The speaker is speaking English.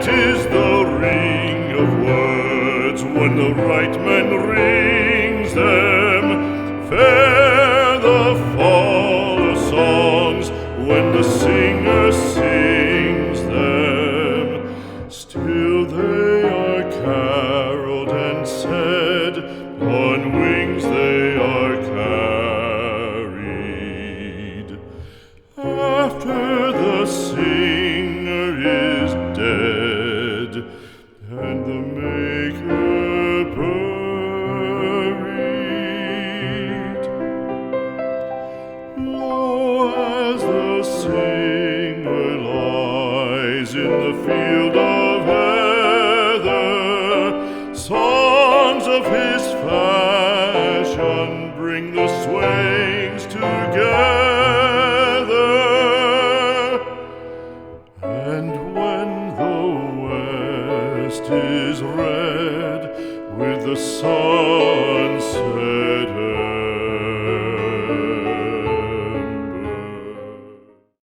It is the ring of words when the right man rings them. Fair the fall of songs when the singer sings them. Still they are caroled and said, on wings they are carried. After the singer is dead and the maker buried, lo, as the singer lies in the field of heather, songs of his fashion bring the swains together. And when the west is red with the sun setting,